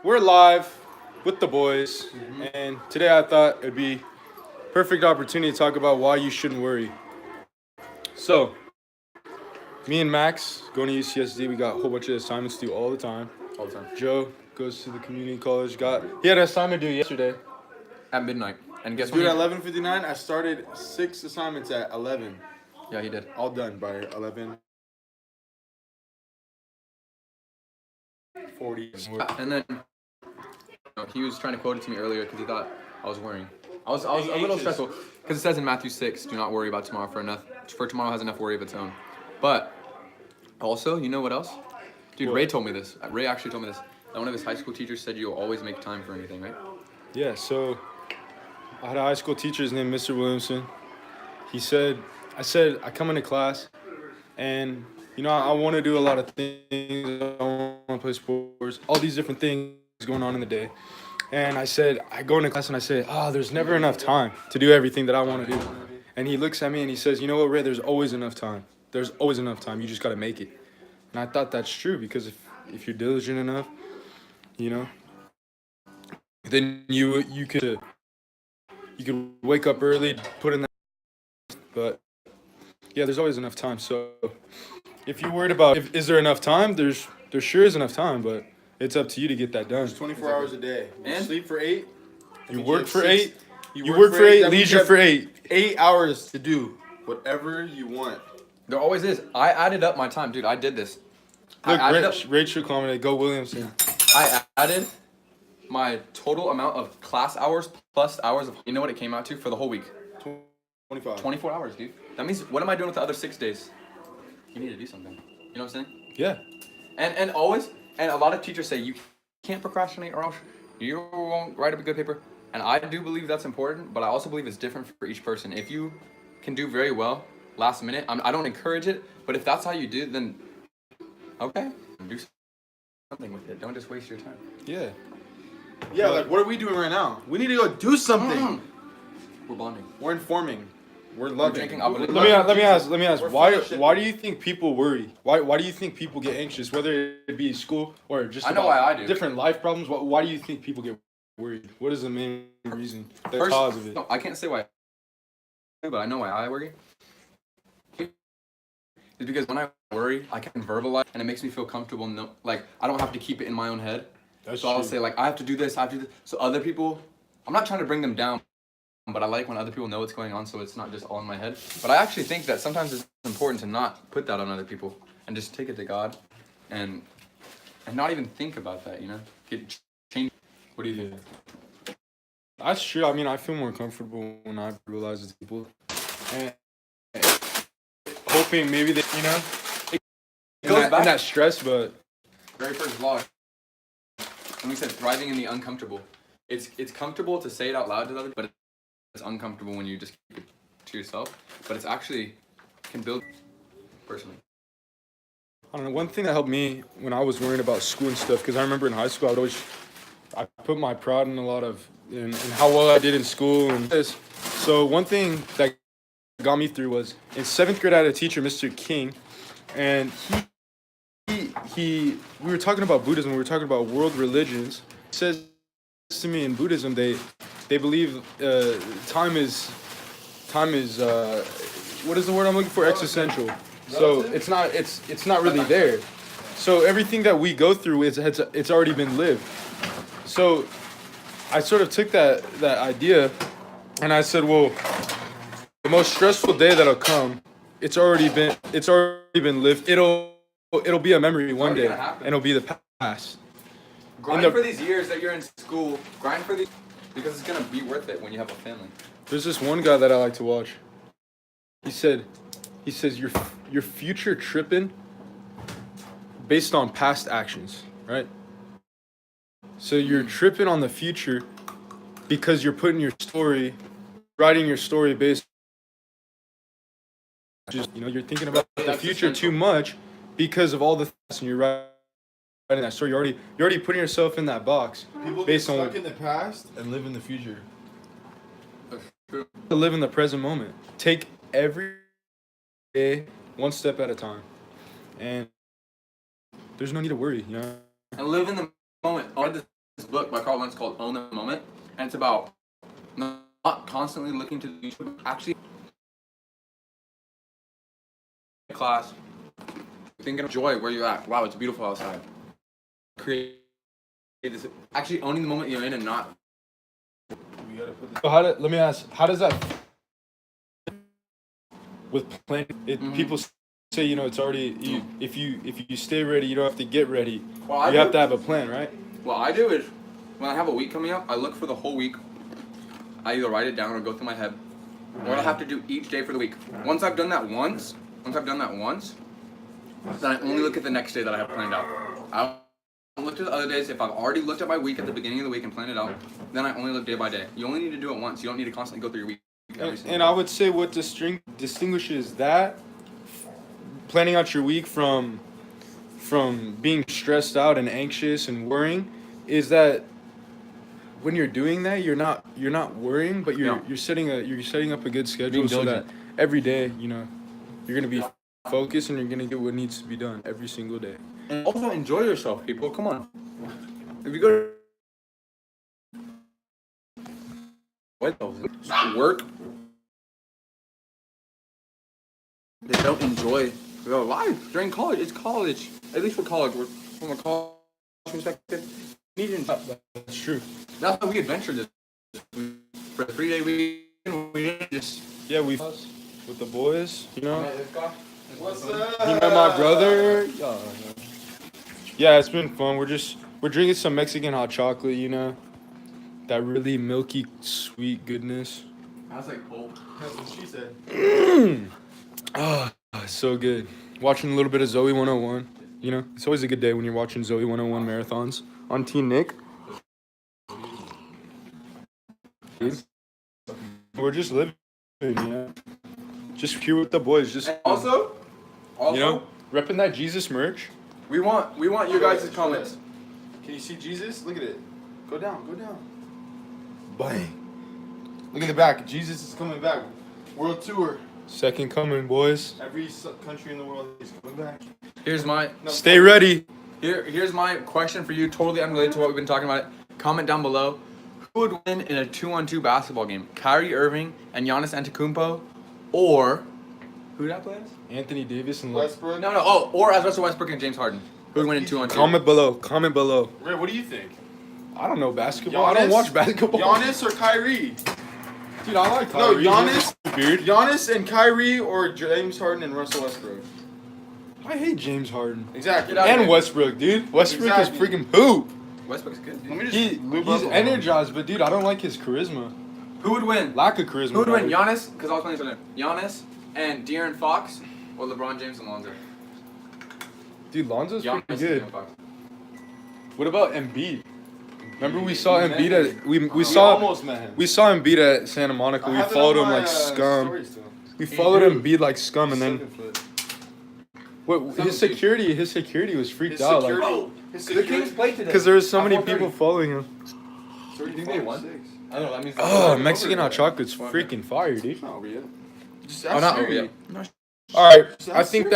we're live with the boys, and today I thought it'd be perfect opportunity to talk about why you shouldn't worry. So, me and Max going to UCSD, we got a whole bunch of assignments to do all the time. All the time. Joe goes to the community college. He had an assignment due yesterday. At midnight. And guess Dude, what? at 11:59, I started 6 assignments at 11. Yeah, he did. All done by 11:40. And then he was trying to quote it to me earlier because he thought I was worrying. I was a little stressful because it says in Matthew 6, "Do not worry about tomorrow, for tomorrow has enough worry of its own." But also, you know what else? Dude, What? Ray told me this. Ray actually told me this. That one of his high school teachers said you'll always make time for anything, right? Yeah, so I had a high school teacher, his name Mr. Williamson. I come into class and, I want to do a lot of things. I want to play sports, all these different things going on in the day. And I go into class and I say, there's never enough time to do everything that I want to do. And he looks at me and he says, you know what, Ray, there's always enough time. There's always enough time. You just got to make it. And I thought that's true because if you're diligent enough, then you could wake up early, put in that. But yeah, there's always enough time. So if you're worried about is there enough time, there sure is enough time, but it's up to you to get that done. 24 hours a day. You And? sleep for 8. You work for 8. You work for 8. That means Leisure you have for 8. 8 hours to do whatever you want. There always is. I added up my time, dude. I did this. Look, I added up. Rachel commented, go Williamson. I added my total amount of class hours plus hours of. You know what it came out to for the whole week? 25. 24 hours, dude. That means, what am I doing with the other 6 days? You need to do something. You know what I'm saying? Yeah. And always, and a lot of teachers say you can't procrastinate or else you won't write up a good paper. And I do believe that's important, but I also believe it's different for each person. If you can do very well last minute, I don't encourage it, but if that's how you do, then okay, do something with it. Don't just waste your time. Yeah. Yeah, like what are we doing right now? We need to go do something. We're bonding. We're informing. We're We're loving. drinking. Let me ask. We're Why fellowshipping. why do you think people worry? Why do you think people get anxious, whether it be school or just I know about why I do. different life problems? Why do you think people get worried? What is the main reason, the cause of it? No, I can't say why, but I know why I worry. It's because when I worry, I can verbalize, and it makes me feel comfortable. No, like I don't have to keep it in my own head. That's So I'll true. say like I have to do this, I have to do this. So other people, I'm not trying to bring them down, but I like when other people know what's going on, so it's not just all in my head. But I actually think that sometimes it's important to not put that on other people and just take it to God, and not even think about that. Change. What do you think? That's true. I mean, I feel more comfortable when I realize it's people, and hoping maybe that it goes back- in that stress, but Very first vlog, when we said thriving in the uncomfortable. It's comfortable to say it out loud to others, but it's uncomfortable when you just keep it to yourself. But it's actually can build personally. I don't know. One thing that helped me when I was worrying about school and stuff, because I remember in high school I put my pride in a lot of in how well I did in school and this. So one thing that got me through was in 7th grade I had a teacher, Mr. King, and we were talking about Buddhism. We were talking about world religions. He says to me in Buddhism they believe time is what is the word I'm looking for? Existential. So it's not really there. So everything that we go through it's already been lived. So I sort of took that idea and I said, well, the most stressful day that'll come, it's already been lived. It'll be a memory one already day, gonna happen. and it'll be the past. Grind And for these years that you're in school. Grind for these because it's gonna be worth it when you have a family. There's this one guy that I like to watch. He says your future tripping based on past actions, right? So you're tripping on the future because you're writing your story based. You're thinking about the That's future essential. too much because of all the things and you're writing that story. You're already putting yourself in that box. People Based get on stuck in the past and live in the future. To live in the present moment. Take every day one step at a time, and there's no need to worry. And live in the moment. this book by Carl Lentz called Own the Moment, and it's about not constantly looking to YouTube, actually class, thinking of joy where you're at. Wow, it's beautiful outside. Create this, actually owning the moment you're in and not. So let me ask, how does that with planning? People say, you know, it's already if you stay ready, you don't have to get ready. Well, you have to have a plan, right? What I do is when I have a week coming up, I look for the whole week. I either write it down or go through my head what I have to do each day for the week. Once I've done that once, then I only look at the next day that I have planned out. I don't look at the other days. If I've already looked at my week at the beginning of the week and planned it out, then I only look day by day. You only need to do it once. You don't need to constantly go through your week. And I would say what distinguishes that planning out your week from being stressed out and anxious and worrying is that when you're doing that, you're not worrying, but you're setting up a good schedule so that every day, you know, you're gonna be focused and you're gonna get what needs to be done every single day. And also enjoy yourself, people. Come on. If you go to work, they don't enjoy their life during college. It's college. At least for college, from a college perspective, you need to enjoy. That's true. That's why we adventured this for a 3-day weekend. We didn't just with the boys, you know. What's up? You met my brother. Yeah, it's been fun. We're drinking some Mexican hot chocolate, you know, that really milky, sweet goodness. That's like cold. That's what she said. It's so good. Watching a little bit of Zoe 101, you know, it's always a good day when you're watching Zoe 101 marathons on Teen Nick. We're just living, you know, just here with the boys, just And also, you know, repping that Jesus merch. we want your guys' comments. Can you see Jesus? Look at it. Go down. Bang. Look at the back. Jesus is coming back. World tour. Second coming, boys. Every country in the world is coming back. Here's my Stay ready. here's my question for you, totally unrelated to what we've been talking about. Comment down below. Who would win in a 2-on-2 basketball game? Kyrie Irving and Giannis Antetokounmpo, or who did I play as? Anthony Davis and Westbrook. No. Oh, or as Russell Westbrook and James Harden. Who would win in 2-on-2? Comment below. Ray, what do you think? I don't know basketball. I don't watch basketball. Giannis or Kyrie? Dude, I like No, Kyrie. Giannis. Beard. Giannis and Kyrie or James Harden and Russell Westbrook? I hate James Harden. Exactly. Get out of And here. Westbrook, dude. Westbrook is Exactly. freaking poop. Westbrook's good. Dude. Let me just He's energized, but dude, I don't like his charisma. Who would win? Lack of charisma. Who would win? rather. Giannis? Because I was playing something. Giannis and De'Aaron Fox, or LeBron James and Lonzo? Dude, Lonzo's Giannis pretty and good. De'Aaron Fox. What about Embiid? Remember we saw met Embiid him. at we We saw almost met him. we saw Embiid at Santa Monica. I We have it followed on him my, like scum. stories still. We followed Embiid like scum, and then 7 foot. what? His security was freaked His out security. like His The security. Kings played today. because there was so At many 4:30. people following him. Do you think they won? I don't know. That means. Oh, Mexican hot chocolate's freaking fire, dude. Not over yet. Just Oh, ask not Siri. over yet. All right, I think that.